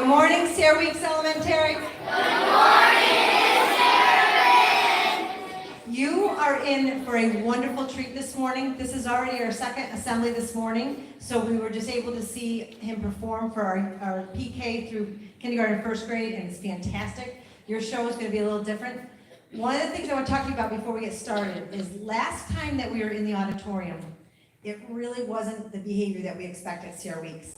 morning, Sierra Weeks Elementary. Good morning, Sierra. You are in for a wonderful treat this morning. This is already our second assembly this morning, so we were just able to see him perform for our PK through kindergarten and first grade, and it's fantastic. Your show is going to be a little different. One of the things I want to talk to you about before we get started is last time that we were in the auditorium, it really wasn't the behavior that we expect at Sierra Weeks.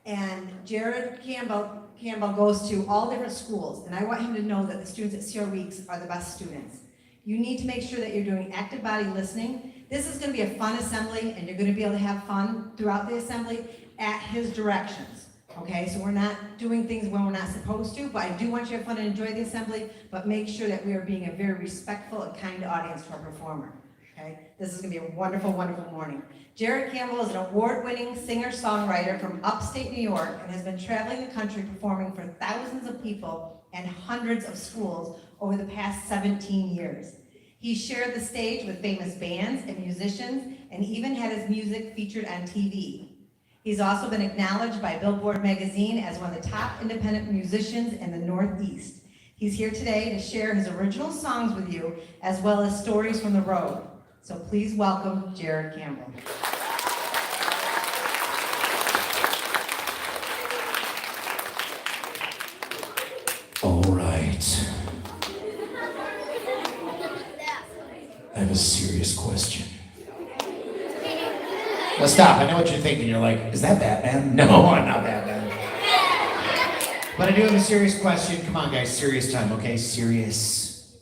And Jared Campbell goes to all different schools, and I want him to know that the students at Sierra Weeks are the best students. You need to make sure that you're doing active body listening. This is going to be a fun assembly, and you're going to be able to have fun throughout the assembly at his directions. Okay, so we're not doing things when we're not supposed to, but I do want you to have fun and enjoy the assembly, but make sure that we are being a very respectful and kind audience to our performer. Okay, this is going to be a wonderful, wonderful morning. Jared Campbell is an award-winning singer-songwriter from upstate New York and has been traveling the country performing for thousands of people and hundreds of schools over the past 17 years. He shared the stage with famous bands and musicians and even had his music featured on TV. He's also been acknowledged by Billboard magazine as one of the top independent musicians in the Northeast. He's here today to share his original songs with you as well as stories from the road. So please welcome Jared Campbell. All right. I have a serious question. Now stop, I know what you're thinking. You're like, is that Batman? No, I'm not Batman. But I do have a serious question. Come on, guys, serious time, okay? Serious.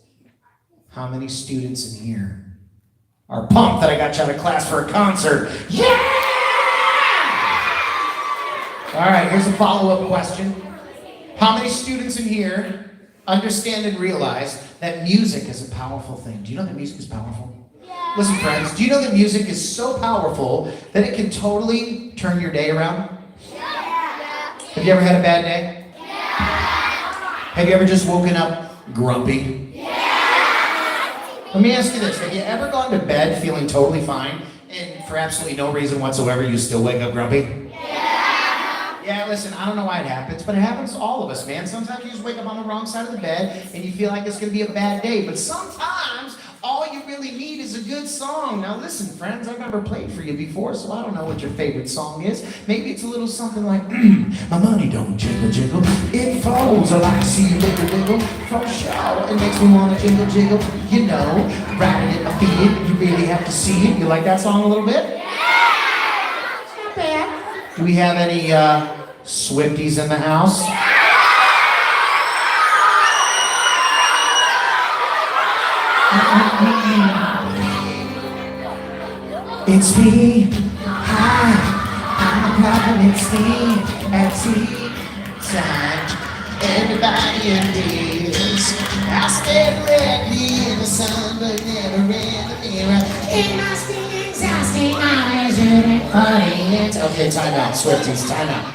How many students in here are pumped that I got you out of class for a concert? Yeah! All right, here's a follow-up question. How many students in here understand and realize that music is a powerful thing? Do you know that music is powerful? Yeah. Listen, friends, do you know that music is so powerful that it can totally turn your day around? Yeah. Have you ever had a bad day? Yeah. Have you ever just woken up grumpy? Yeah. Let me ask you this. Have you ever gone to bed feeling totally fine and for absolutely no reason whatsoever you still wake up grumpy? Yeah, listen, I don't know why it happens, but it happens to all of us, man. Sometimes you just wake up on the wrong side of the bed and you feel like it's going to be a bad day. But sometimes all you really need is a good song. Now listen, friends, I've never played for you before, so I don't know what your favorite song is. Maybe it's a little something like, my money don't jiggle jiggle. It falls like I see you wiggle wiggle. From a shower, it makes me want to jiggle jiggle. You know, riding in my feet, you really have to see it. You like that song a little bit? Yeah! It's not bad. Do we have any Swifties in the house? It's me, hi, I'm having it's me at tea time. Everybody agrees. I stand ready in the sun, but never in the mirror. It must be exhausting, isn't it funny? Okay, time out, Swifties, time out.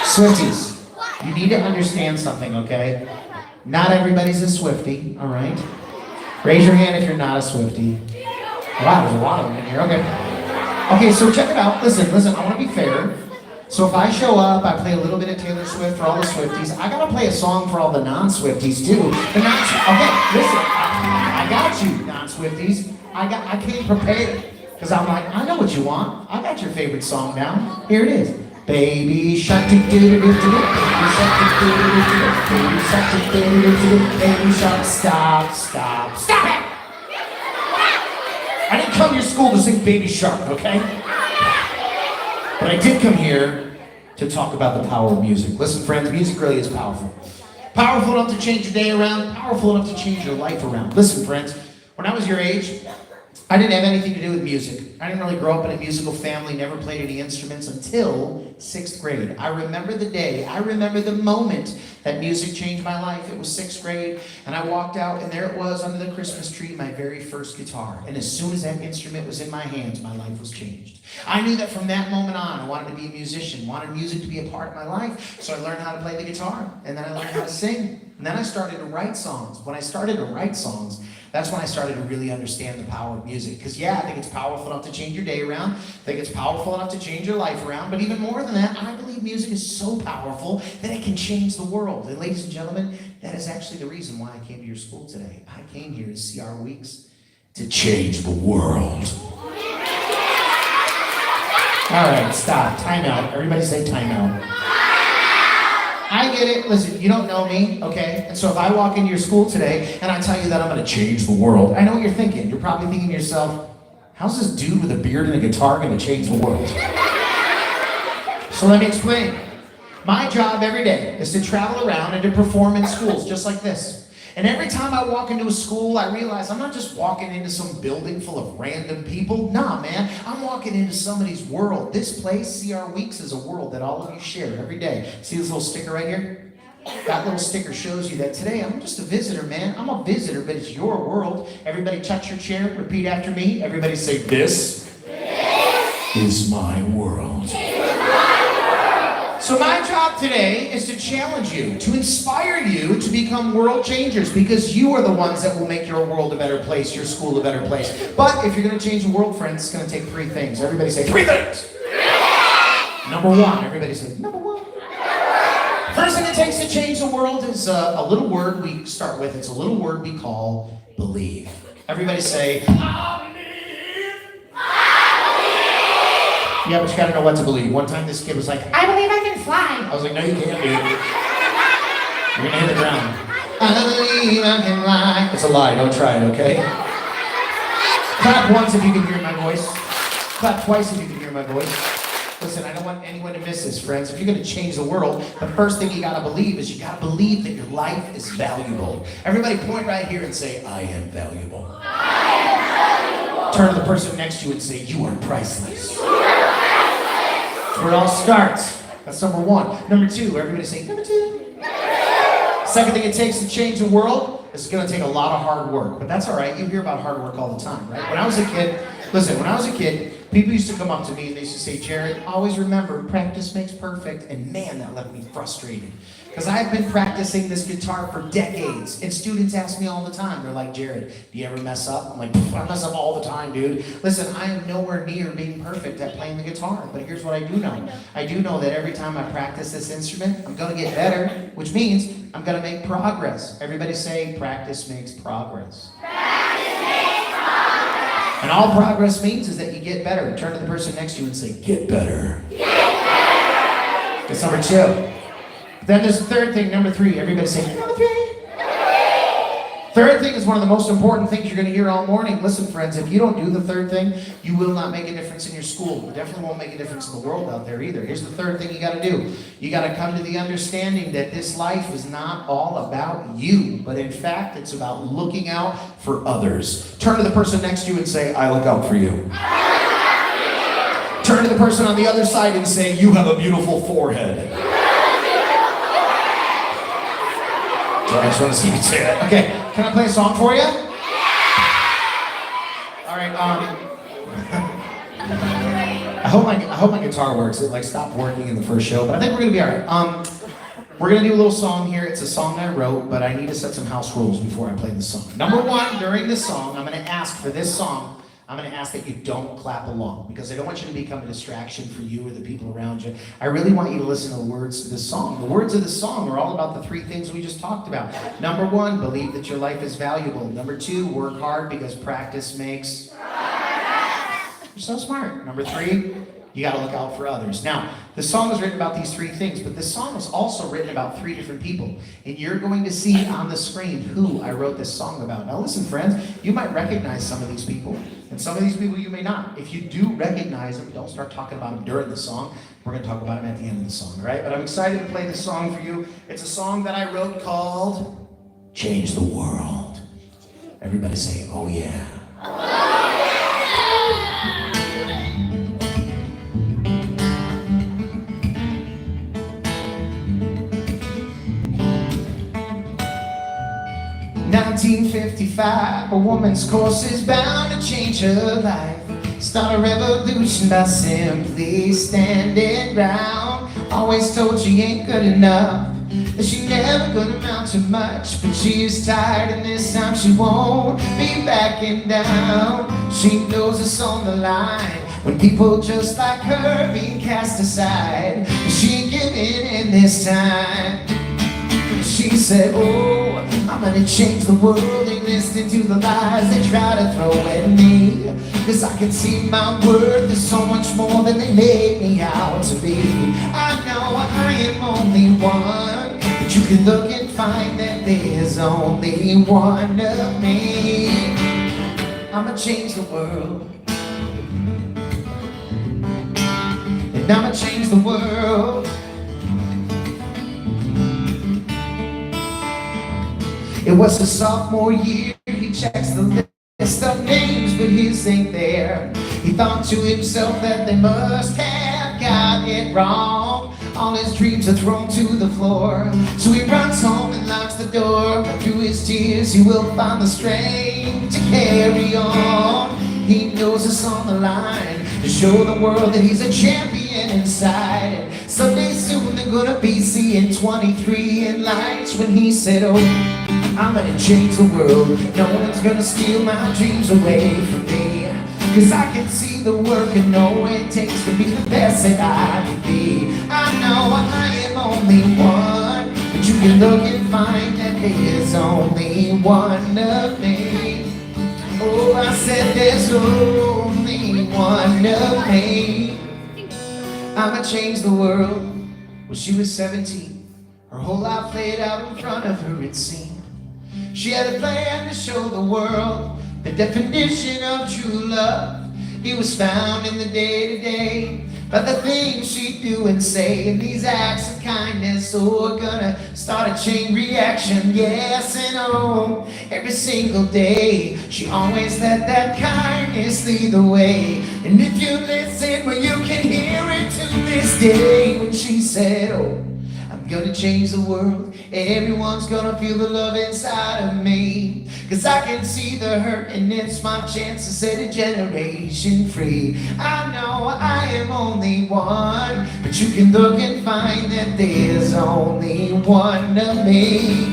Swifties, you need to understand something, okay? Not everybody's a Swiftie, all right? Raise your hand if you're not a Swiftie. Wow, there's a lot of them in here, okay. Okay, so check it out. Listen, I want to be fair. So if I show up, I play a little bit of Taylor Swift for all the Swifties. I gotta play a song for all the non-Swifties too. Okay, listen, I got you, non-Swifties. I came prepared. Because I'm like, I know what you want. I got your favorite song now. Here it is. Baby shark, baby shark, baby shark, stop it! I didn't come to your school to sing Baby Shark, okay? But I did come here to talk about the power of music. Listen, friends, music really is powerful. Powerful enough to change your day around, powerful enough to change your life around. Listen, friends, when I was your age, I didn't have anything to do with music. I didn't really grow up in a musical family, never played any instruments until 6th grade. I remember the day, I remember the moment that music changed my life. It was 6th grade, and I walked out, and there it was under the Christmas tree, my very first guitar. And as soon as that instrument was in my hands, my life was changed. I knew that from that moment on, I wanted to be a musician, wanted music to be a part of my life. So I learned how to play the guitar, and then I learned how to sing. And then I started to write songs. When I started to write songs, That's when I started to really understand the power of music. Because yeah, I think it's powerful enough to change your day around. I think it's powerful enough to change your life around. But even more than that, I believe music is so powerful that it can change the world. And ladies and gentlemen, that is actually the reason why I came to your school today. I came here to CR Weeks to change the world. All right, stop. Time out. Everybody say time out. I get it. Listen, you don't know me, okay? And so if I walk into your school today and I tell you that I'm going to change the world, I know what you're thinking. You're probably thinking to yourself, how's this dude with a beard and a guitar going to change the world? So let me explain. My job every day is to travel around and to perform in schools just like this. And every time I walk into a school, I realize I'm not just walking into some building full of random people. Nah, man, I'm walking into somebody's world. This place, CR Weeks, is a world that all of you share every day. See this little sticker right here? That little sticker shows you that today I'm just a visitor, man. I'm a visitor, but it's your world. Everybody touch your chair, repeat after me. Everybody say, this is my world. So my job today is to challenge you, to inspire you to become world changers, because you are the ones that will make your world a better place, your school a better place. But if you're going to change the world, friends, it's going to take 3 things. Everybody say 3 things. Number 1. Everybody say number 1. First thing it takes to change the world is a little word we start with. It's a little word we call believe. Everybody say, yeah, but you gotta know what to believe. One time this kid was like, I believe I can fly. I was like, no, you can't, dude. You're gonna hit the ground. I believe I can fly. It's a lie, don't try it, okay? Clap once if you can hear my voice. Clap twice if you can hear my voice. Listen, I don't want anyone to miss this, friends. If you're gonna change the world, the first thing you gotta believe is you gotta believe that your life is valuable. Everybody point right here and say, I am valuable. I am valuable. Turn to the person next to you and say, you are priceless. That's where it all starts. That's number 1. Number 2, everybody say number 2. Second thing it takes to change the world is going to take a lot of hard work. But that's all right. You hear about hard work all the time, right? When I was a kid, people used to come up to me and they used to say, Jared, always remember, practice makes perfect. And man, that left me frustrated. Because I've been practicing this guitar for decades. And students ask me all the time. They're like, Jared, do you ever mess up? I'm like, I mess up all the time, dude. Listen, I am nowhere near being perfect at playing the guitar. But here's what I do know. I do know that every time I practice this instrument, I'm going to get better, which means I'm going to make progress. Everybody say, practice makes progress. Practice makes progress. And all progress means is that you get better. Turn to the person next to you and say, get better. Get better. That's number 2. Then there's the third thing, number 3. Everybody say, number 3. Third thing is one of the most important things you're going to hear all morning. Listen, friends, if you don't do the third thing, you will not make a difference in your school. You definitely won't make a difference in the world out there either. Here's the third thing you got to do. You got to come to the understanding that this life is not all about you, but in fact, it's about looking out for others. Turn to the person next to you and say, I look out for you. Turn to the person on the other side and say, you have a beautiful forehead. I just want to see you say that. Okay, can I play a song for you? All right. I hope my guitar works. It stopped working in the first show, but I think we're gonna be all right. We're gonna do a little song here. It's a song I wrote, but I need to set some house rules before I play the song. Number 1, during this song, I'm gonna ask for this song. I'm going to ask that you don't clap along, because I don't want you to become a distraction for you or the people around you. I really want you to listen to the words to this song. The words of this song are all about the 3 things we just talked about. Number 1, believe that your life is valuable. Number 2, work hard because practice makes progress. You're so smart. Number 3, you got to look out for others. Now, the song is written about these 3 things, but this song is also written about 3 different people. And you're going to see on the screen who I wrote this song about. Now listen, friends, you might recognize some of these people, and some of these people you may not. If you do recognize them, don't start talking about them during the song. We're going to talk about them at the end of the song, all right? But I'm excited to play this song for you. It's a song that I wrote called Change the World. Everybody say, oh yeah. 1955, a woman's course is bound to change her life. Start a revolution by simply standing round. Always told she ain't good enough. that she never gonna amount to much. But she is tired and this time she won't be backing down. She knows it's on the line when people just like her being cast aside. She ain't giving in this time. She said, oh, I'm gonna change the world. Ain't listening to the lies they try to throw at me. Cause I can see my worth is so much more than they made me out to be. I know I am only one, but you can look and find that there's only one of me. I'ma change the world, and I'ma change the world. It was his sophomore year, he checks the list of names, but his ain't there. He thought to himself that they must have got it wrong. All his dreams are thrown to the floor. So he runs home and locks the door, but through his tears he will find the strength to carry on. He knows it's on the line to show the world that he's a champion inside. Someday soon they're gonna be seeing 23 in lights when he said, oh, I'm gonna change the world. No one's gonna steal my dreams away from me. Cause I can see the work and know what it takes to be the best that I can be. I know I am only one, but you can look and find that there's only one of me. Oh, I said there's only one of me. I'ma change the world. Well, she was 17. Her whole life laid out in front of her, it seemed. She had a plan to show the world the definition of true love. It was found in the day-to-day, by the things she'd do and say, and these acts of kindness. So we're gonna start a chain reaction, yes and oh, every single day. She always let that kindness lead the way. And if you listen, well, you can hear it to this day. When she said, oh, I'm gonna change the world, everyone's gonna feel the love inside of me. Cause I can see the hurt and it's my chance to set a generation free. I know I am only one, but you can look and find that there's only one of me.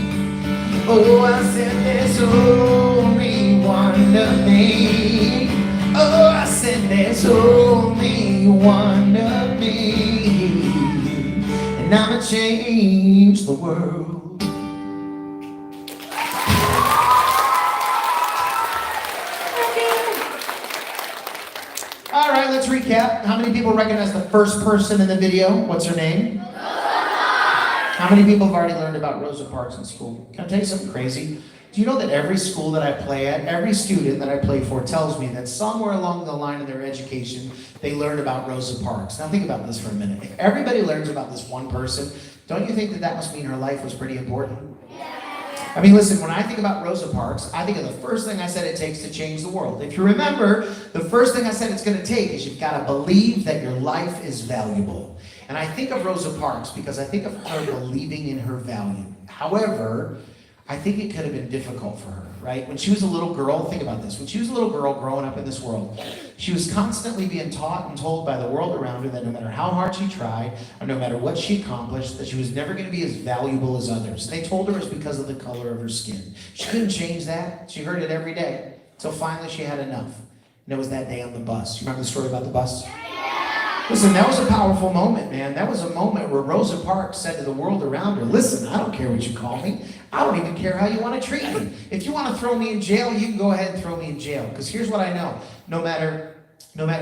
Oh, I said there's only one of me. Oh, I said there's only one of me. And I'ma change the world. All right, let's recap. How many people recognize the first person in the video? What's her name? How many people have already learned about Rosa Parks in school? Can I tell you something crazy? Do you know that every school that I play at, every student that I play for tells me that somewhere along the line of their education, they learned about Rosa Parks. Now think about this for a minute. If everybody learns about this one person, don't you think that that must mean her life was pretty important? I mean, listen, when I think about Rosa Parks, I think of the first thing I said it takes to change the world. If you remember, the first thing I said it's going to take is you've got to believe that your life is valuable. And I think of Rosa Parks because I think of her believing in her value. However, I think it could have been difficult for her, right? When she was a little girl, think about this. When she was a little girl growing up in this world, she was constantly being taught and told by the world around her that no matter how hard she tried, or no matter what she accomplished, that she was never going to be as valuable as others. And they told her it's because of the color of her skin. She couldn't change that. She heard it every day. So finally she had enough. And it was that day on the bus. You remember the story about the bus? Listen, that was a powerful moment, man. That was a moment where Rosa Parks said to the world around her, listen, I don't care what you call me. I don't even care how you want to treat me. If you want to throw me in jail, you can go ahead and throw me in jail. Because here's what I know. No matter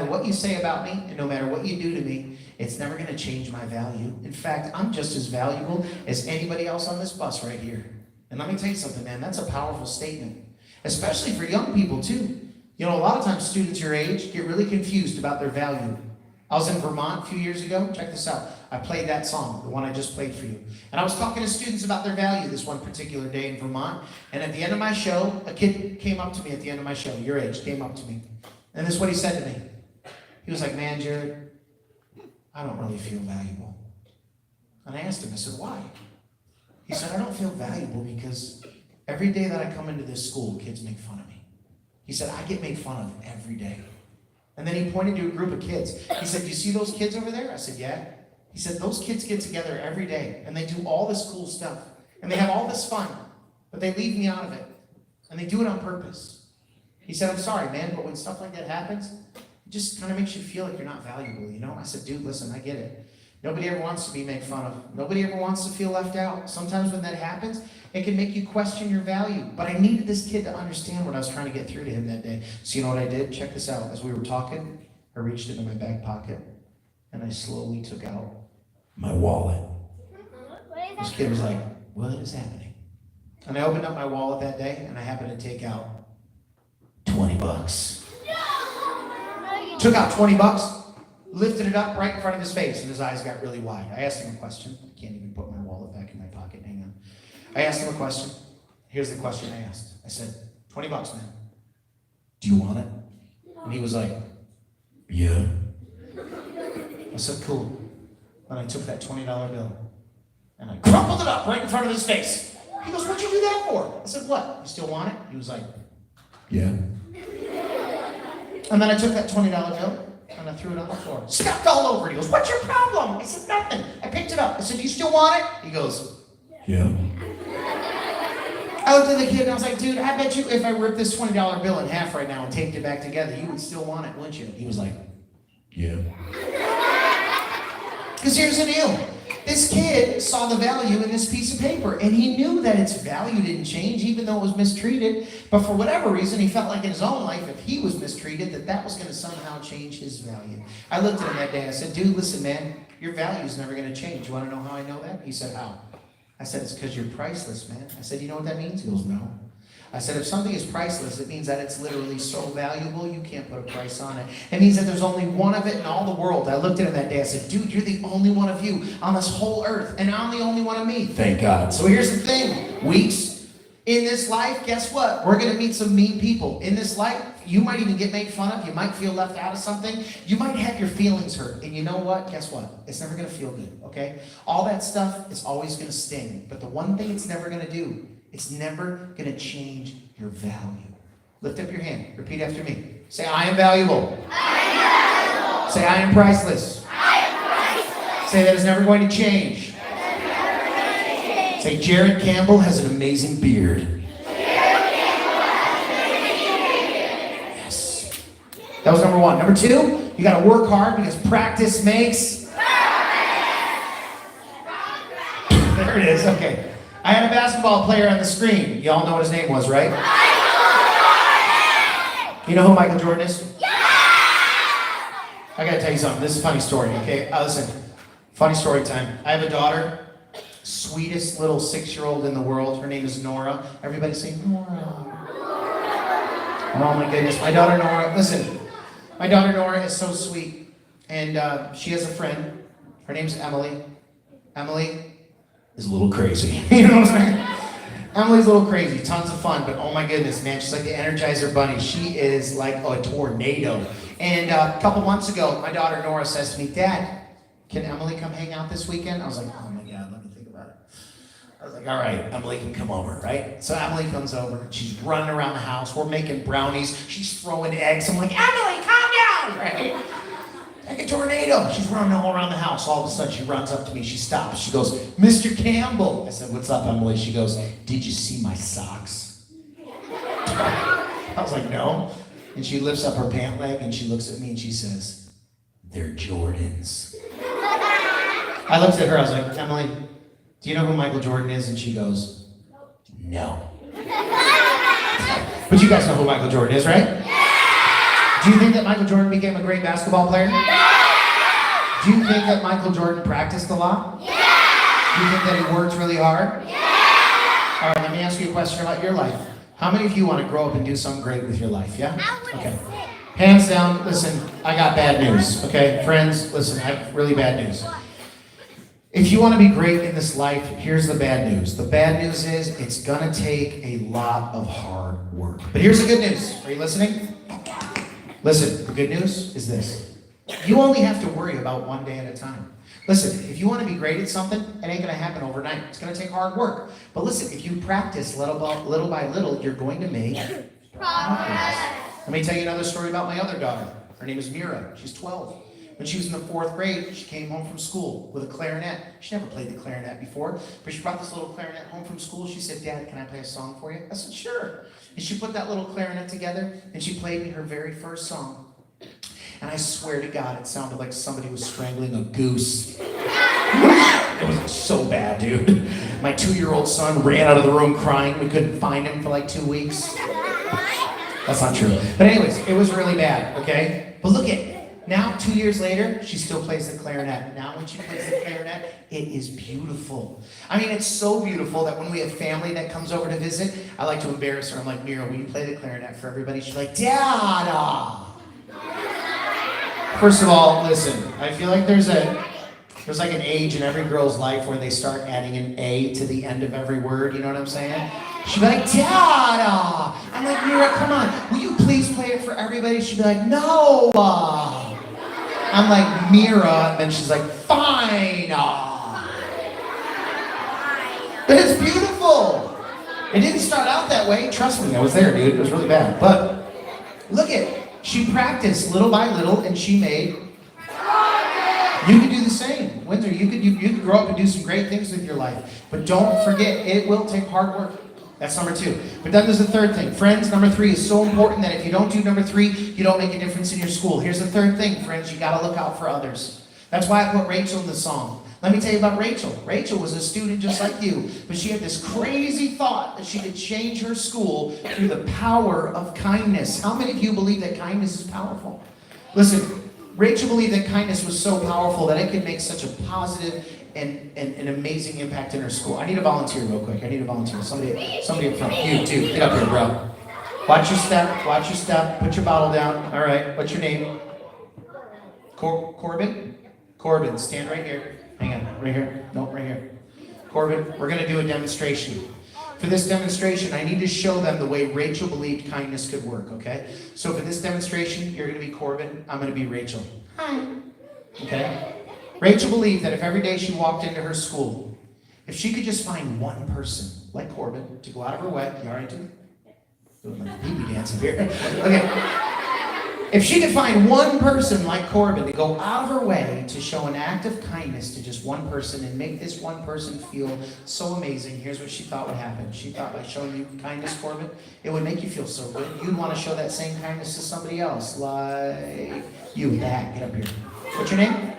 what you say about me, and no matter what you do to me, it's never going to change my value. In fact, I'm just as valuable as anybody else on this bus right here. And let me tell you something, man. That's a powerful statement. Especially for young people, too. You know, a lot of times students your age get really confused about their value. I was in Vermont a few years ago. Check this out. I played that song, the one I just played for you. And I was talking to students about their value this one particular day in Vermont. And at the end of my show, a kid came up to me at the end of my show, your age, came up to me. And this is what he said to me. He was like, man, Jared, I don't really feel valuable. And I asked him, I said, why? He said, I don't feel valuable because every day that I come into this school, kids make fun of me. He said, I get made fun of every day. And then he pointed to a group of kids. He said, do you see those kids over there? I said, yeah. He said, those kids get together every day, and they do all this cool stuff, and they have all this fun, but they leave me out of it, and they do it on purpose. He said, I'm sorry, man, but when stuff like that happens, it just kind of makes you feel like you're not valuable, you know? I said, dude, listen, I get it. Nobody ever wants to be made fun of. Nobody ever wants to feel left out. Sometimes when that happens, it can make you question your value. But I needed this kid to understand what I was trying to get through to him that day. So you know what I did? Check this out. As we were talking, I reached into my back pocket, and I slowly took out my wallet. This kid was like, what is happening? And I opened up my wallet that day, and I happened to take out $20. Took out $20, lifted it up right in front of his face, and his eyes got really wide. I asked him a question. I can't even put my wallet back in my pocket. Hang on. I asked him a question. Here's the question I asked. I said, $20, man. Do you want it? And he was like, yeah. I said, cool. And I took that $20 bill, and I crumpled it up right in front of his face. He goes, what'd you do that for? I said, what? You still want it? He was like, yeah. And then I took that $20 bill, and I threw it on the floor. Stepped all over it. He goes, what's your problem? I said, nothing. I picked it up. I said, do you still want it? He goes, yeah. I looked at the kid and I was like, dude, I bet you if I ripped this $20 bill in half right now and taped it back together, you would still want it, wouldn't you? He was like, yeah. Because here's the deal. This kid saw the value in this piece of paper, and he knew that its value didn't change, even though it was mistreated. But for whatever reason, he felt like in his own life, if he was mistreated, that was going to somehow change his value. I looked at him that day. I said, dude, listen, man, your value is never going to change. You want to know how I know that? He said, how? I said, it's because you're priceless, man. I said, you know what that means? He goes, no. I said, if something is priceless, it means that it's literally so valuable, you can't put a price on it. It means that there's only one of it in all the world. I looked at him that day. I said, dude, you're the only one of you on this whole earth, and I'm the only one of me. Thank God. So here's the thing, weeks. In this life, guess what? We're going to meet some mean people. In this life, you might even get made fun of. You might feel left out of something. You might have your feelings hurt. And you know what? Guess what? It's never going to feel good, okay? All that stuff is always going to sting. But the one thing it's never going to do, it's never going to change your value. Lift up your hand. Repeat after me. Say, I am valuable. I am valuable. Say, I am priceless. I am priceless. Say, that is never going to change. Say, Jared Campbell has an amazing beard. Yes. That was number one. Number two, you got to work hard because practice makes. There it is. Okay. I had a basketball player on the screen. Y'all know what his name was, right? You know who Michael Jordan is? Yeah! I got to tell you something. This is a funny story, okay? Listen, funny story time. I have a daughter. Sweetest little 6-year-old in the world. Her name is Nora. Everybody say Nora. Oh my goodness, my daughter Nora. Listen, my daughter Nora is so sweet, and she has a friend. Her name's Emily. Emily is a little crazy. You know what I'm saying? Emily's a little crazy, tons of fun, but oh my goodness, man, she's like the Energizer Bunny. She is like a tornado. And a couple months ago, my daughter Nora says to me, Dad, can Emily come hang out this weekend? I was like, oh my God, let me think about it. I was like, all right, Emily can come over, right? So Emily comes over. She's running around the house. We're making brownies. She's throwing eggs. I'm like, Emily, calm down, right? Like a tornado. She's running all around the house. All of a sudden, she runs up to me. She stops. She goes, Mr. Campbell. I said, what's up, Emily? She goes, did you see my socks? I was like, no. And she lifts up her pant leg, and she looks at me, and she says, they're Jordans. I looked at her. I was like, Emily, do you know who Michael Jordan is? And she goes, no. But you guys know who Michael Jordan is, right? Do you think that Michael Jordan became a great basketball player? Yeah! Do you think that Michael Jordan practiced a lot? Yeah! Do you think that he worked really hard? Yeah! All right, let me ask you a question about your life. How many of you want to grow up and do something great with your life, yeah? Okay. Hands down, listen, I got bad news, okay? Friends, listen, I have really bad news. If you want to be great in this life, here's the bad news. The bad news is it's going to take a lot of hard work. But here's the good news. Are you listening? Listen, the good news is this. You only have to worry about one day at a time. Listen, if you want to be great at something, it ain't going to happen overnight. It's going to take hard work. But listen, if you practice little by little, you're going to make progress. Let me tell you another story about my other daughter. Her name is Mira. She's 12. When she was in the 4th grade, she came home from school with a clarinet. She never played the clarinet before, but she brought this little clarinet home from school. She said, Dad, can I play a song for you? I said, sure. And she put that little clarinet together, and she played me her very first song. And I swear to God, it sounded like somebody was strangling a goose. It was so bad, dude. My 2-year-old son ran out of the room crying. We couldn't find him for like 2 weeks. That's not true. But anyways, it was really bad, okay? But look at, now 2 years later, she still plays the clarinet. Now when she plays the clarinet, it is beautiful. I mean, it's so beautiful that when we have family that comes over to visit, I like to embarrass her. I'm like, Mira, will you play the clarinet for everybody? She's like, Dada! First of all, listen, I feel like there's like an age in every girl's life where they start adding an A to the end of every word, you know what I'm saying? She'd be like, Dada! I'm like, Mira, come on, will you please play it for everybody? She'd be like, no! I'm like, Mira, and then she's like, fine! But it's beautiful! It didn't start out that way, trust me, I was there, dude, it was really bad. But, look at, she practiced little by little, and she made. You could do the same. Windsor, you could grow up and do some great things with your life. But don't forget, it will take hard work. That's number 2. But then there's the third thing. Friends, number 3 is so important that if you don't do number 3, you don't make a difference in your school. Here's the third thing, friends. You got to look out for others. That's why I put Rachel in the song. Let me tell you about Rachel. Rachel was a student just like you, but she had this crazy thought that she could change her school through the power of kindness. How many of you believe that kindness is powerful? Listen, Rachel believed that kindness was so powerful that it could make such a positive and an amazing impact in her school. I need a volunteer real quick. I need a volunteer. Somebody up front. You too. Get up here, bro. Watch your step. Watch your step. Put your bottle down. All right. What's your name? Corbin? Corbin, stand right here. Hang on. Right here. No, right here. Corbin, we're going to do a demonstration. For this demonstration, I need to show them the way Rachel believed kindness could work, okay? So for this demonstration, you're going to be Corbin. I'm going to be Rachel. Hi. Okay? Rachel believed that if every day she walked into her school, if she could just find one person, like Corbin, to go out of her way, you all right, dude? Doing my baby dance up here. Okay. If she could find one person like Corbin to go out of her way to show an act of kindness to just one person and make this one person feel so amazing, here's what she thought would happen. She thought by showing you kindness, Corbin, it would make you feel so good. You'd want to show that same kindness to somebody else, like you. That. Get up here. What's your name?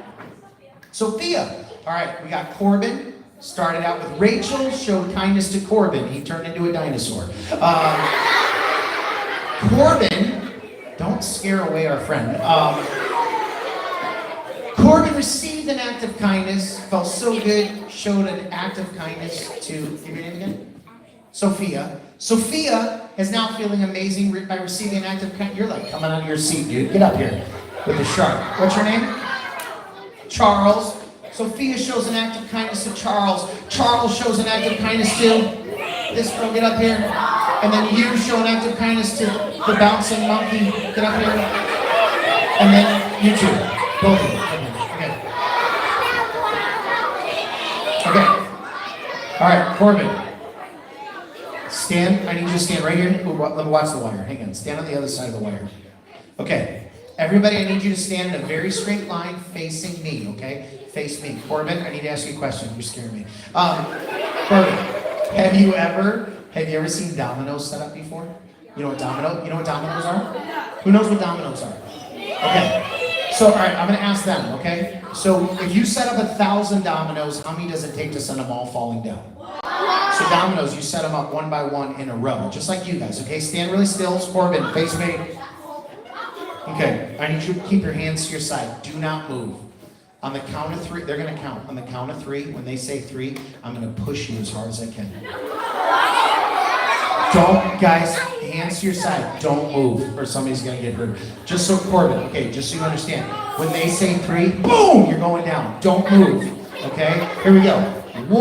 Sophia. All right, we got Corbin. Started out with Rachel, showed kindness to Corbin. He turned into a dinosaur. Corbin, don't scare away our friend. Corbin received an act of kindness, felt so good, showed an act of kindness to, give your name again? Sophia. Sophia is now feeling amazing by receiving an act of kindness. You're like coming out of your seat, dude. Get up here with the shark. What's your name? Charles. Sophia shows an act of kindness to Charles. Charles shows an act of kindness to this girl. Get up here. And then you show an act of kindness to the bouncing monkey. Get up here. And then you two. Both of you. Okay. Okay. All right, Corbin. Stand. I need you to stand right here. Let me watch the wire. Hang on. Stand on the other side of the wire. Okay. Everybody, I need you to stand in a very straight line facing me, okay? Face me. Corbin, I need to ask you a question. You're scaring me. Corbin, have you ever seen dominoes set up before? You know what dominoes are? Who knows what dominoes are? Okay. So, all right, I'm going to ask them, okay? So, if you set up 1,000 dominoes, how many does it take to send them all falling down? So, dominoes, you set them up one by one in a row, just like you guys, okay? Stand really still. Corbin, face me. Okay, I need you to keep your hands to your side. Do not move. On the count of 3, they're going to count. On the count of 3, when they say 3, I'm going to push you as hard as I can. Don't, guys, hands to your side. Don't move or somebody's going to get hurt. Just so, Corbin, okay, just so you understand. When they say 3, boom, you're going down. Don't move, okay? Here we go. 1, 2, 3.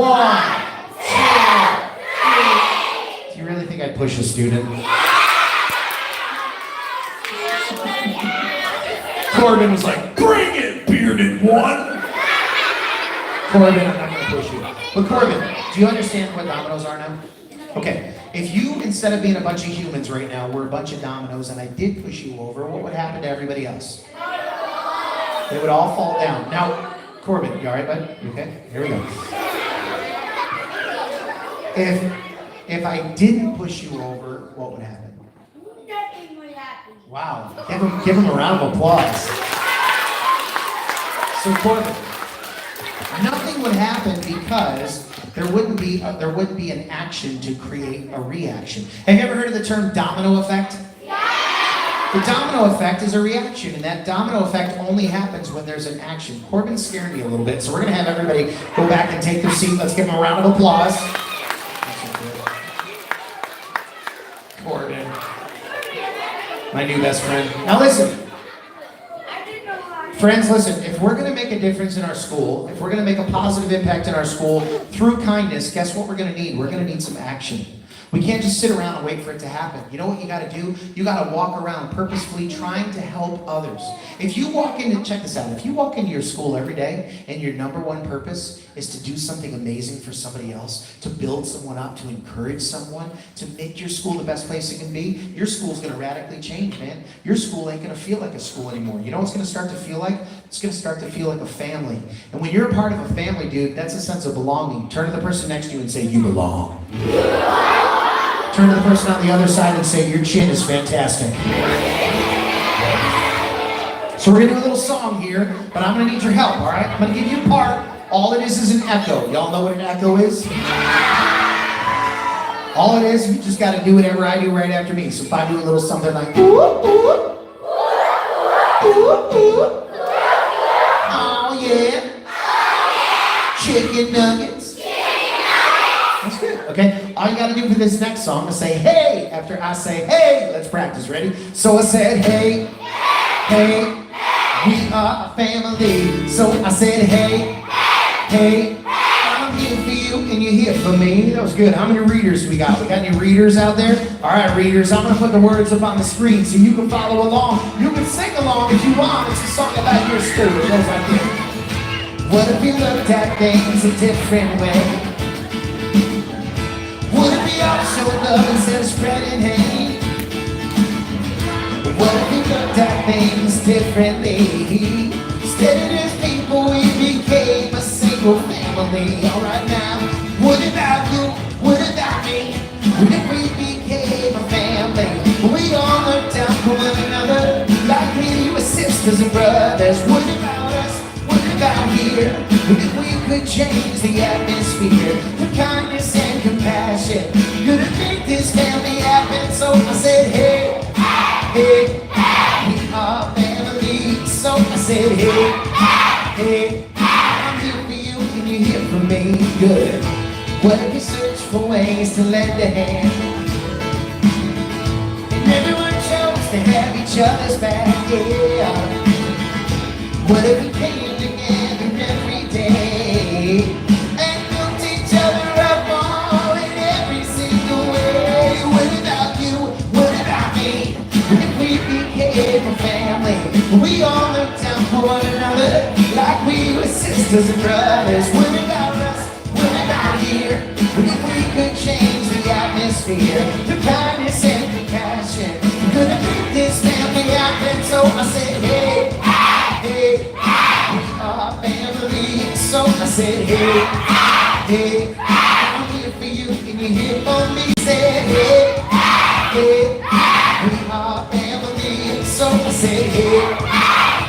Do you really think I'd push a student? Corbin was like, bring it, bearded one. Corbin, I'm not going to push you. But Corbin, do you understand what dominoes are now? Okay, if you, instead of being a bunch of humans right now, were a bunch of dominoes and I did push you over, what would happen to everybody else? They would all fall down. Now, Corbin, you all right, bud? You okay? Here we go. If I didn't push you over, what would happen? Nothing would happen. Wow. Give him a round of applause. So Corbin, nothing would happen because there wouldn't be an action to create a reaction. Have you ever heard of the term domino effect? The domino effect is a reaction, and that domino effect only happens when there's an action. Corbin's scaring me a little bit, so we're going to have everybody go back and take their seat. Let's give him a round of applause. Corbin, my new best friend. Now listen. Friends, listen, if we're going to make a difference in our school, if we're going to make a positive impact in our school through kindness, guess what we're going to need? We're going to need some action. We can't just sit around and wait for it to happen. You know what you got to do? You got to walk around purposefully trying to help others. If you walk into, check this out, if you walk into your school every day and your number one purpose is to do something amazing for somebody else, to build someone up, to encourage someone, to make your school the best place it can be, your school's going to radically change, man. Your school ain't going to feel like a school anymore. You know what it's going to start to feel like? It's going to start to feel like a family. And when you're a part of a family, dude, that's a sense of belonging. Turn to the person next to you and say, you belong. Turn to the person on the other side and say, your chin is fantastic. So we're going to do a little song here, but I'm going to need your help, all right? I'm going to give you a part. All it is an echo. Y'all know what an echo is? All it is, you just got to do whatever I do right after me. So if I do a little something like, ooh, ooh, ooh, ooh, oh yeah, chicken nuggets. That's good, okay? All you gotta do for this next song is say, hey, after I say, hey, let's practice, ready? So I said, hey, hey, we are a family. So I said, hey, hey, I'm here for you and you're here for me. That was good. How many readers we got? We got any readers out there? All right, readers, I'm gonna put the words up on the screen so you can follow along. You can sing along if you want. It's a song about your school. It goes like this. What if you looked at things a different way? Would it be all showing love instead of spreading hate? What if we looked at things differently? Instead of just people, we became a single family. Alright now, what about you? What about me? What if we became a family? We all looked out for one another like we were sisters and brothers. What about us? What about here? What if we could change the atmosphere with kindness and compassion? Gonna make this family happen. So I said, hey, hey, we are family. So I said, hey, hey, I'm here for you and you're here for me. Good. What if we search for ways to lend a hand? And everyone chose to have each other's back, yeah. What if we came together every day and built each other up all in every single way? What about you? What about me? What if we became a family? We all looked out for one another like we were sisters and brothers. What about us? What about here? What if we could change the atmosphere through kindness and compassion? We're gonna make this family happen. So I said, hey, hey, we are family. So I said, hey, hey, I'm here for you and you're here for me. Said, hey, hey, we are family. So I said, hey,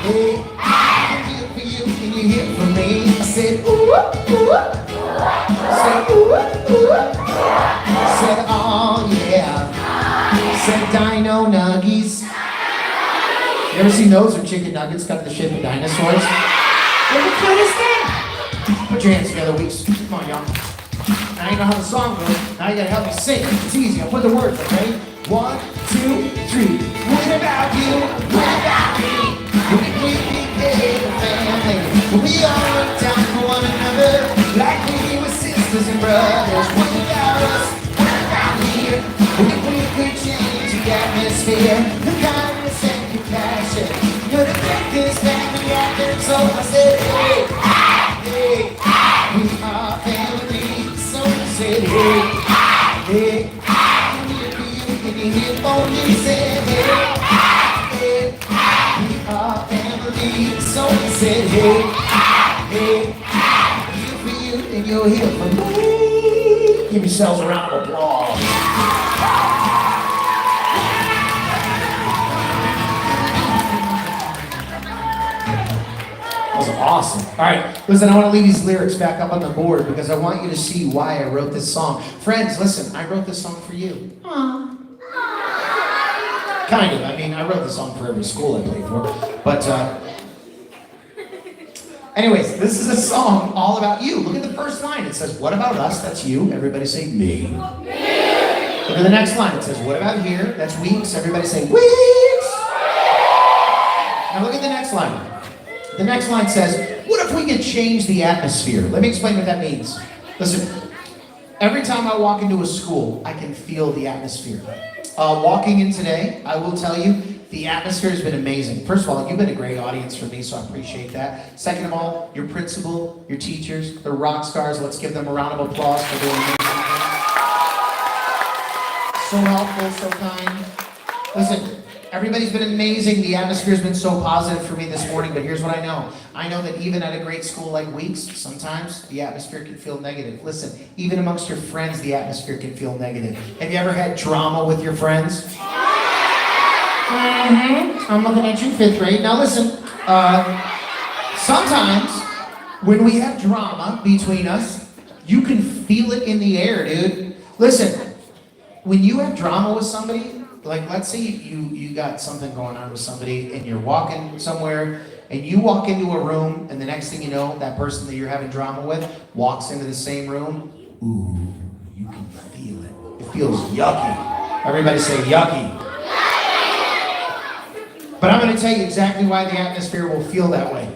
hey, I'm here for you and you're here for me. I said, ooh, ooh. Said, ooh, ooh. Said, oh yeah. Said, dino nuggies. You ever seen those or chicken nuggets got the shape of dinosaurs? They're the cutest thing. Put your hands together, Weeks. Come on, y'all. Now you know how the song goes. Now you gotta help me sing. It's easy. I'll put the words, okay? 1, 2, 3. What about you? What about me? What if we became a family? We all looked out for one another like we were sisters and brothers. What about us? What about here? What if we could change the atmosphere? The kindness and compassion. Gonna make this family happen. So I said, hey, hey, we are family. So I said, hey, hey, I'm here for you and you're here for me. Said, hey, hey, we are family. So he said, hey, hey, here for you, and you're here for me. Give yourselves a round of applause. That was awesome. All right, listen, I want to leave these lyrics back up on the board because I want you to see why I wrote this song. Friends, listen, I wrote this song for you. Aww. Kind of. I mean, I wrote the song for every school I played for. But, anyways, this is a song all about you. Look at the first line. It says, what about us? That's you. Everybody say me. Look at the next line. It says, what about here? That's weeks. Everybody say weeks. Now look at the next line. The next line says, what if we could change the atmosphere? Let me explain what that means. Listen, every time I walk into a school, I can feel the atmosphere. Walking in today, I will tell you, the atmosphere has been amazing. First of all, you've been a great audience for me, so I appreciate that. Second of all, your principal, your teachers, they're rock stars. Let's give them a round of applause for doing amazing things. So helpful, so kind. Listen, everybody's been amazing. The atmosphere's been so positive for me this morning, but here's what I know. I know that even at a great school like Weeks, sometimes the atmosphere can feel negative. Listen, even amongst your friends, the atmosphere can feel negative. Have you ever had drama with your friends? Mm-hmm. I'm looking at you, 5th grade. Now listen, sometimes when we have drama between us, you can feel it in the air, dude. Listen, when you have drama with somebody, like let's say you got something going on with somebody and you're walking somewhere and you walk into a room and the next thing you know, that person that you're having drama with walks into the same room. Ooh, you can feel it. It feels yucky. Everybody say yucky. But I'm going to tell you exactly why the atmosphere will feel that way.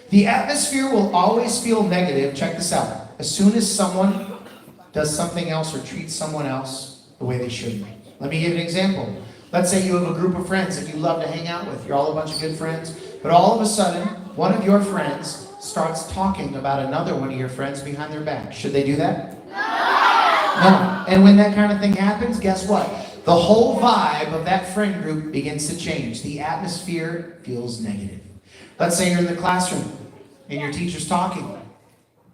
The atmosphere will always feel negative. Check this out. As soon as someone does something else or treats someone else the way they shouldn't. Let me give you an example. Let's say you have a group of friends that you love to hang out with. You're all a bunch of good friends. But all of a sudden, one of your friends starts talking about another one of your friends behind their back. Should they do that? No. And when that kind of thing happens, guess what? The whole vibe of that friend group begins to change. The atmosphere feels negative. Let's say you're in the classroom and your teacher's talking.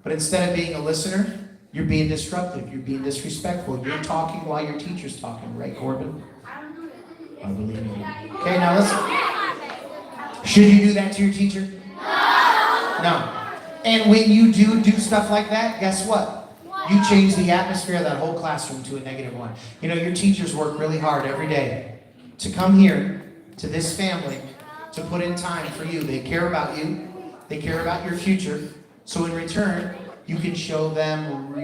But instead of being a listener, you're being disruptive. You're being disrespectful. You're talking while your teacher's talking. Right, Corbin? I believe you. Okay, now listen. Should you do that to your teacher? No. And when you do stuff like that, guess what? You change the atmosphere of that whole classroom to a negative one. You know, your teachers work really hard every day to come here to this family to put in time for you. They care about you. They care about your future. So in return, you can show them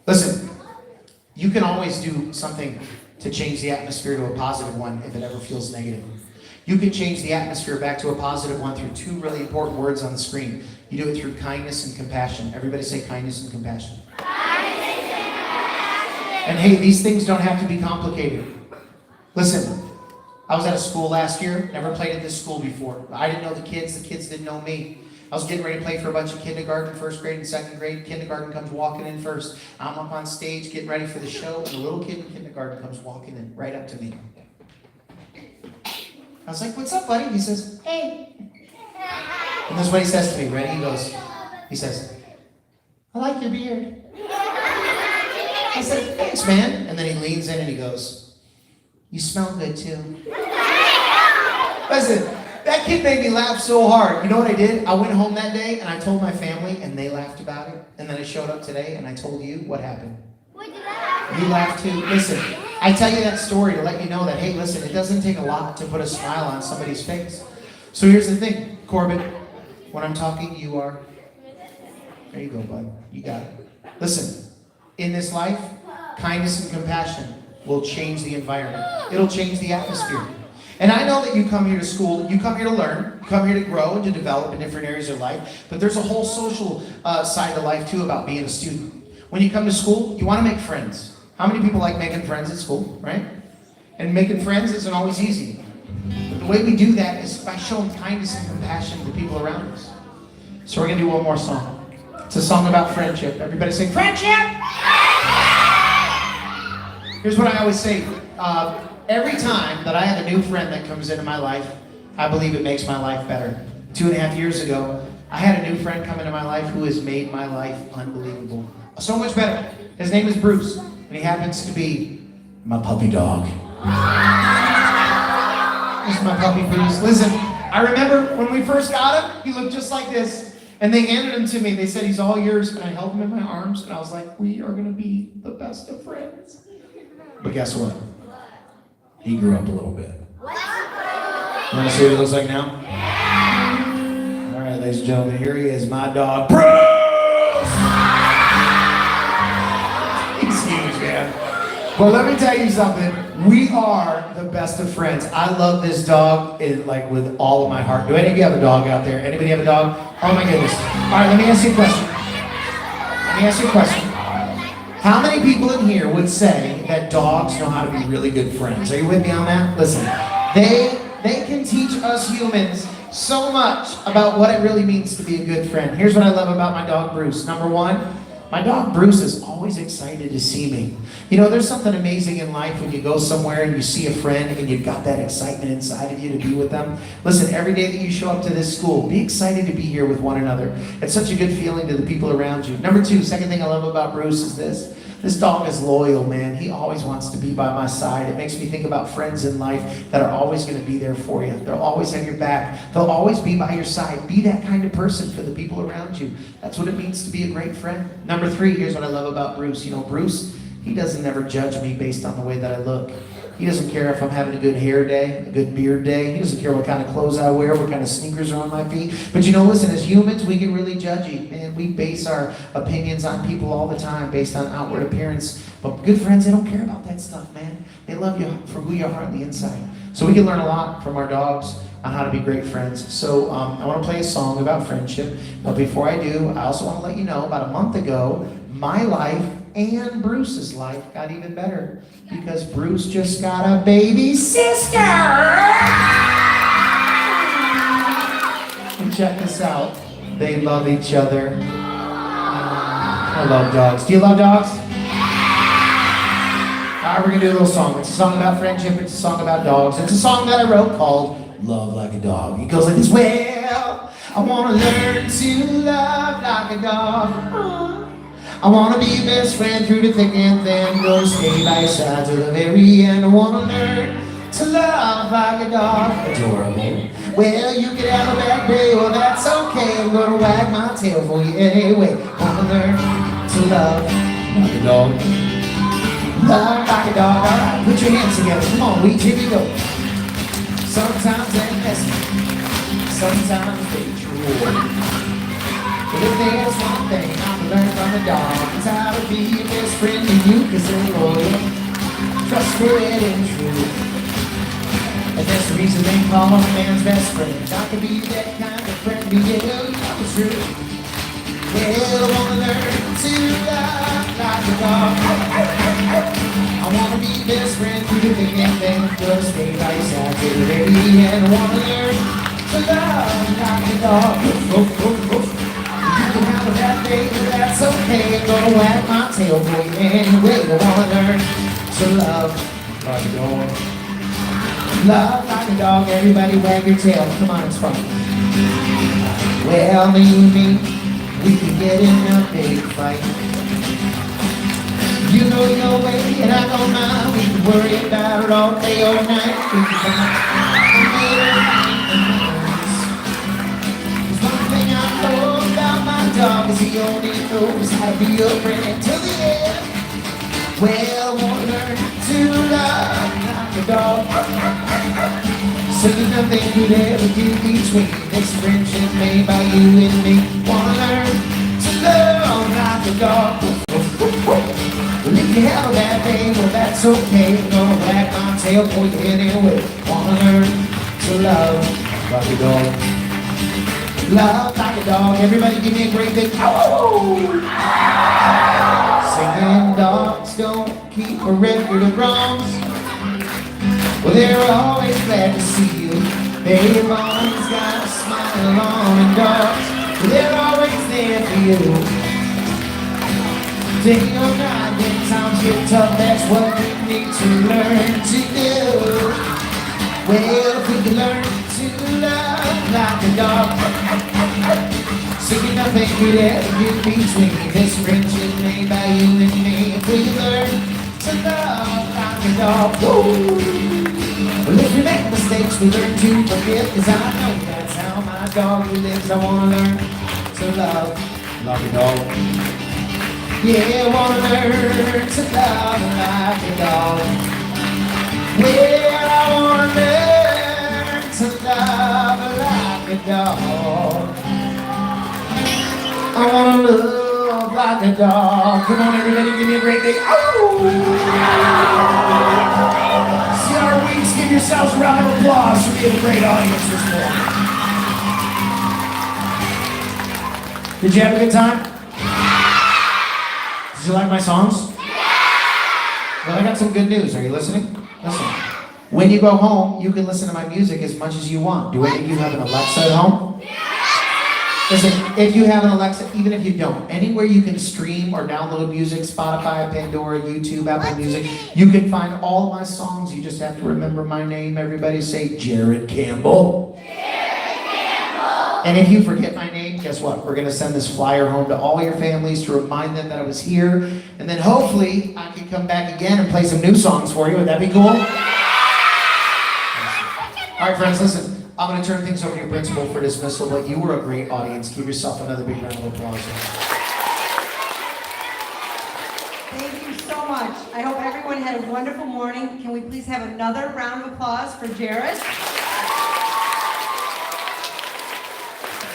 Listen, you can always do something to change the atmosphere to a positive one if it ever feels negative. You can change the atmosphere back to a positive one through 2 really important words on the screen. You do it through kindness and compassion. Everybody say kindness and compassion. And hey, these things don't have to be complicated. Listen, I was at a school last year, never played at this school before. I didn't know the kids didn't know me. I was getting ready to play for a bunch of kindergarten, 1st grade and 2nd grade. Kindergarten comes walking in first. I'm up on stage getting ready for the show, and a little kid in kindergarten comes walking in right up to me. I was like, what's up, buddy? He says, hey. And this is what he says to me. Ready? He says, I like your beard. I said, thanks, man. And then he leans in and he goes, you smell good too. Listen, that kid made me laugh so hard. You know what I did? I went home that day and I told my family and they laughed about it. And then I showed up today and I told you what happened. You laughed too. Listen, I tell you that story to let you know that, hey, listen, it doesn't take a lot to put a smile on somebody's face. So here's the thing, Corbin. When I'm talking, you are. There you go, bud. You got it. Listen, in this life, kindness and compassion will change the environment. It'll change the atmosphere. And I know that you come here to school, you come here to learn, you come here to grow and to develop in different areas of life, but there's a whole social side to life too about being a student. When you come to school, you want to make friends. How many people like making friends at school, right? And making friends isn't always easy. But the way we do that is by showing kindness and compassion to people around us. So we're going to do one more song. It's a song about friendship. Everybody sing, friendship! Here's what I always say. Every time that I have a new friend that comes into my life, I believe it makes my life better. 2.5 years ago, I had a new friend come into my life who has made my life unbelievable. So much better. His name is Bruce, and he happens to be my puppy dog. This is my puppy Bruce. Listen, I remember when we first got him, he looked just like this. And they handed him to me. They said, he's all yours. And I held him in my arms, and I was like, we are going to be the best of friends. But guess what? He grew up a little bit. You want to see what he looks like now? All right, ladies and gentlemen, here he is, my dog, Bruce! He's huge, man. Well, let me tell you something. We are the best of friends. I love this dog with all of my heart. Do any of you have a dog out there? Anybody have a dog? Oh my goodness. All right, let me ask you a question. How many people in here would say that dogs know how to be really good friends? Are you with me on that? Listen, they can teach us humans so much about what it really means to be a good friend. Here's what I love about my dog, Bruce. Number one, my dog, Bruce, is always excited to see me. You know, there's something amazing in life when you go somewhere and you see a friend and you've got that excitement inside of you to be with them. Listen, every day that you show up to this school, be excited to be here with one another. It's such a good feeling to the people around you. Number two, second thing I love about Bruce is this. This dog is loyal, man. He always wants to be by my side. It makes me think about friends in life that are always going to be there for you. They'll always have your back. They'll always be by your side. Be that kind of person for the people around you. That's what it means to be a great friend. Number three, here's what I love about Bruce. You know, Bruce, he doesn't ever judge me based on the way that I look. He doesn't care if I'm having a good hair day, a good beard day. He doesn't care what kind of clothes I wear, what kind of sneakers are on my feet. But you know, listen, as humans, we get really judgy. Man, we base our opinions on people all the time based on outward appearance. But good friends, they don't care about that stuff, man. They love you for who you are on the inside. So we can learn a lot from our dogs on how to be great friends. So I want to play a song about friendship. But before I do, I also want to let you know, about a month ago, my life and Bruce's life got even better because Bruce just got a baby sister. And check this out. They love each other. I love dogs. Do you love dogs? All right, we're going to do a little song. It's a song about friendship. It's a song about dogs. It's a song that I wrote called Love Like a Dog. It goes like this. Well, I want to learn to love like a dog. I want to be best friend through the thick and thin. Gonna stay by your side to the very end. I want to learn to love like a dog. Adorable. Well, you can have a bad day, well that's okay. I'm gonna wag my tail for you anyway. Want to learn to love like a dog. Love like a dog. Alright, put your hands together. Come on, here we go. Sometimes they're messy. Sometimes they true. But if there's one thing I've learned from the dog, it's how to be a best friend to you, cause they're loyal, trustworthy and true. And that's the reason they call them a man's best friend. I can be that kind of friend to you, you know it's true. Well, I wanna learn to love like a dog. I wanna be best friend through the thick and thin, just stay by your side till the very end. I wanna learn to love like a dog. You can have a bad day, but that's okay. I'm gonna wag my tail for you anyway. I wanna learn to love like a dog. Love like a dog, everybody wag your tail. Come on, it's fun. Well, you and me, we can get in a big fight. You know your way and I know mine. We can worry about it all day or night. We can find one thing I know about my dog is he only knows how to be a friend till the end. Well, I wanna learn to love like a dog. So there's nothing could ever get between this friendship made by you and me. Wanna learn to love like a dog. Well, if you have a bad day, well that's okay. I'm gonna wag my tail for you anyway. Wanna learn to love like a dog. Love like a dog. Everybody give me a great big ow! Singing dogs don't keep a record of wrongs. Well, they're always glad to see you. They've always got a smile on, and dogs, well, they're always there for you. Day or night, when times get tough, that's what we need to learn to do. Well, if we can learn to like a dog. Singing nothing could ever get between this friendship made by you and me. If we learn to love like a dog. Ooh. Well, if we make mistakes, we learn to forgive. Cause I know that's how my dog lives. I wanna learn to love like a dog. Yeah, I wanna learn to love like a dog. Well, I wanna learn to love like a dog. I wanna love like a dog. Come on, everybody, give me a great big oh! See our wings, give yourselves a round of applause for being a great audience this morning. Did you have a good time? Did you like my songs? Well, I got some good news. Are you listening? Listen. When you go home, you can listen to my music as much as you want. Do any of you have an Alexa at home? Listen, if you have an Alexa, even if you don't, anywhere you can stream or download music, Spotify, Pandora, YouTube, Apple Music, you can find all of my songs. You just have to remember my name. Everybody say Jared Campbell. And if you forget my name, guess what? We're going to send this flyer home to all your families to remind them that I was here. And then hopefully I can come back again and play some new songs for you. Would that be cool? All right, friends, listen. I'm going to turn things over to your principal for dismissal, but you were a great audience. Give yourself another big round of applause. Thank you so much. I hope everyone had a wonderful morning. Can we please have another round of applause for Jared?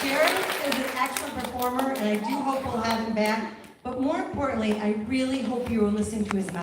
Jared is an excellent performer, and I do hope we'll have him back. But more importantly, I really hope you were listening to his message.